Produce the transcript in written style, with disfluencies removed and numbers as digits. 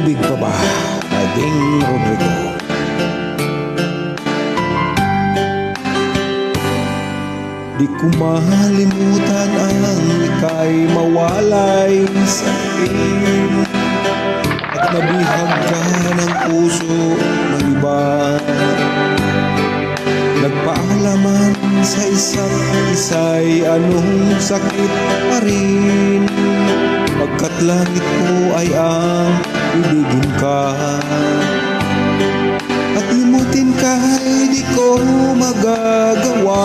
Pag-ibig pa ba? Ading Rodrigo. Di ko mahalimutan ang ika'y mawalay sa akin at nabihag ka ng puso ng iba. Nagpaalaman sa isa't isa'y anong sakit pa rin, pagkat langit ko ay ang ibigin ka. At limutin ka ay di ko magagawa.